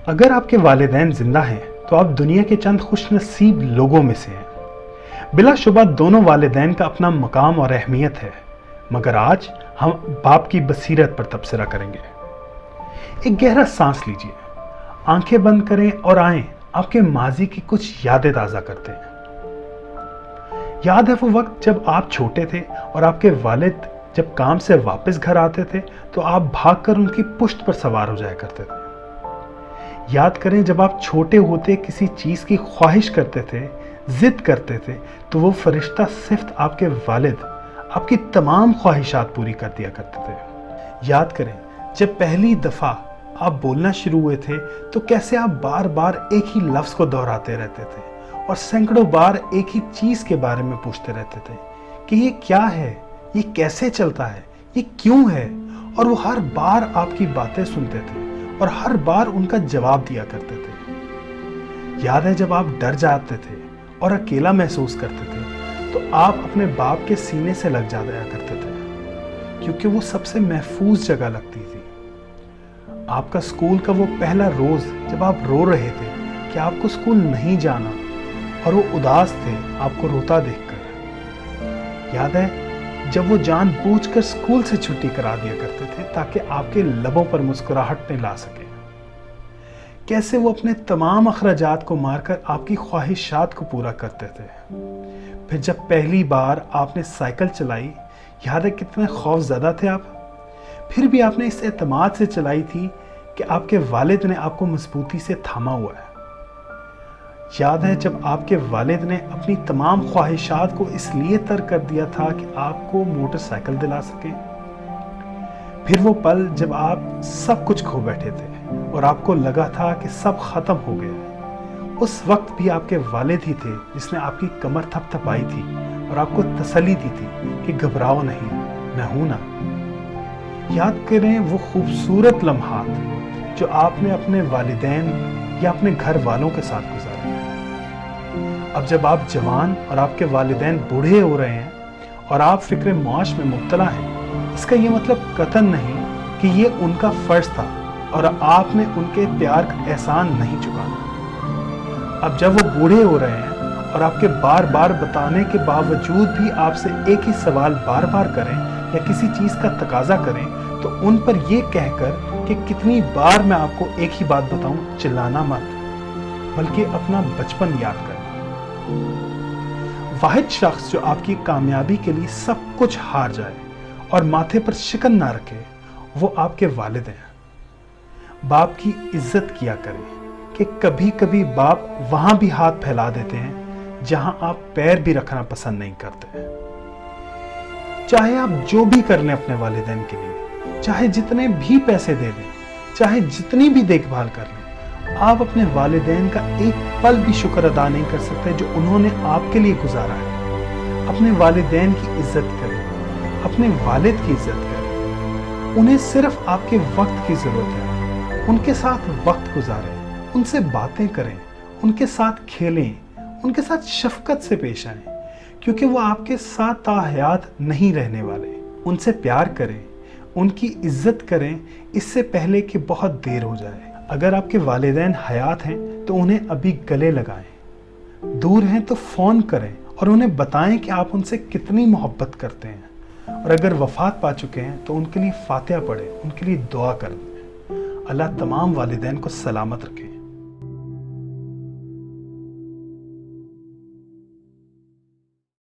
اگر آپ کے والدین زندہ ہیں تو آپ دنیا کے چند خوش نصیب لوگوں میں سے ہیں۔ بلا شبہ دونوں والدین کا اپنا مقام اور اہمیت ہے، مگر آج ہم باپ کی بصیرت پر تبصرہ کریں گے۔ ایک گہرا سانس لیجئے، آنکھیں بند کریں اور آئیں آپ کے ماضی کی کچھ یادیں تازہ کرتے ہیں۔ یاد ہے وہ وقت جب آپ چھوٹے تھے اور آپ کے والد جب کام سے واپس گھر آتے تھے تو آپ بھاگ کر ان کی پشت پر سوار ہو جایا کرتے تھے۔ یاد کریں جب آپ چھوٹے ہوتے کسی چیز کی خواہش کرتے تھے، ضد کرتے تھے، تو وہ فرشتہ صفت آپ کے والد آپ کی تمام خواہشات پوری کر دیا کرتے تھے۔ یاد کریں جب پہلی دفعہ آپ بولنا شروع ہوئے تھے تو کیسے آپ بار بار ایک ہی لفظ کو دہراتے رہتے تھے اور سینکڑوں بار ایک ہی چیز کے بارے میں پوچھتے رہتے تھے کہ یہ کیا ہے، یہ کیسے چلتا ہے، یہ کیوں ہے، اور وہ ہر بار آپ کی باتیں سنتے تھے اور ہر بار ان کا جواب دیا کرتے تھے۔ یاد ہے جب آپ ڈر جاتے تھے اور اکیلا محسوس کرتے تھے تو آپ اپنے باپ کے سینے سے لگ جایا کرتے تھے کیونکہ وہ سب سے محفوظ جگہ لگتی تھی۔ آپ کا اسکول کا وہ پہلا روز جب آپ رو رہے تھے کہ آپ کو اسکول نہیں جانا اور وہ اداس تھے آپ کو روتا دیکھ کر۔ یاد ہے جب وہ جان بوجھ کر اسکول سے چھٹی کرا دیا کرتے تھے تاکہ آپ کے لبوں پر مسکراہٹ لا سکے۔ کیسے وہ اپنے تمام اخراجات کو مار کر آپ کی خواہشات کو پورا کرتے تھے۔ پھر جب پہلی بار آپ نے سائیکل چلائی، یاد ہے کتنے خوف زدہ تھے آپ؟ پھر بھی آپ نے اس اعتماد سے چلائی تھی کہ آپ کے والد نے آپ کو مضبوطی سے تھاما ہوا ہے۔ یاد ہے جب آپ کے والد نے اپنی تمام خواہشات کو اس لیے ترک کر دیا تھا کہ آپ کو موٹر سائیکل دلا سکے۔ پھر وہ پل جب آپ سب کچھ کھو بیٹھے تھے اور آپ کو لگا تھا کہ سب ختم ہو گیا۔ اس وقت بھی آپ کے والد ہی تھے جس نے آپ کی کمر تھپ تھپائی تھی اور آپ کو تسلی دی تھی کہ گھبراؤ نہیں، میں ہوں نا۔ یاد کریں وہ خوبصورت لمحات جو آپ نے اپنے والدین یا اپنے گھر والوں کے ساتھ گزارے۔ اب جب آپ جوان اور آپ کے والدین بوڑھے ہو رہے ہیں اور آپ فکر معاش میں مبتلا ہیں، اس کا یہ مطلب قطعاً نہیں کہ یہ ان کا فرض تھا اور آپ نے ان کے پیار کا احسان نہیں چکانا۔ اب جب وہ بوڑھے ہو رہے ہیں اور آپ کے بار بار بتانے کے باوجود بھی آپ سے ایک ہی سوال بار بار کریں یا کسی چیز کا تقاضا کریں تو ان پر یہ کہہ کر کہ کتنی بار میں آپ کو ایک ہی بات بتاؤں، چلانا مت، بلکہ اپنا بچپن یاد کریں۔ واحد شخص جو آپ کی کامیابی کے لیے سب کچھ ہار جائے اور ماتھے پر شکن نہ رکھے وہ آپ کے والد ہیں۔ باپ کی عزت کیا کریں کہ کبھی کبھی باپ وہاں بھی ہاتھ پھیلا دیتے ہیں جہاں آپ پیر بھی رکھنا پسند نہیں کرتے۔ چاہے آپ جو بھی کر لیں اپنے والدین کے لیے، چاہے جتنے بھی پیسے دے دیں، چاہے جتنی بھی دیکھ بھال کر لیں، آپ اپنے والدین کا ایک پل بھی شکر ادا نہیں کر سکتے جو انہوں نے آپ کے لیے گزارا ہے۔ اپنے والدین کی عزت کریں، اپنے والد کی عزت کریں۔ انہیں صرف آپ کے وقت کی ضرورت ہے۔ ان کے ساتھ وقت گزاریں، ان سے باتیں کریں، ان کے ساتھ کھیلیں، ان کے ساتھ شفقت سے پیش آئیں، کیونکہ وہ آپ کے ساتھ تا حیات نہیں رہنے والے۔ ان سے پیار کریں، ان کی عزت کریں اس سے پہلے کہ بہت دیر ہو جائے۔ اگر آپ کے والدین حیات ہیں تو انہیں ابھی گلے لگائیں، دور ہیں تو فون کریں اور انہیں بتائیں کہ آپ ان سے کتنی محبت کرتے ہیں، اور اگر وفات پا چکے ہیں تو ان کے لیے فاتحہ پڑھیں، ان کے لیے دعا کریں۔ اللہ تمام والدین کو سلامت رکھے۔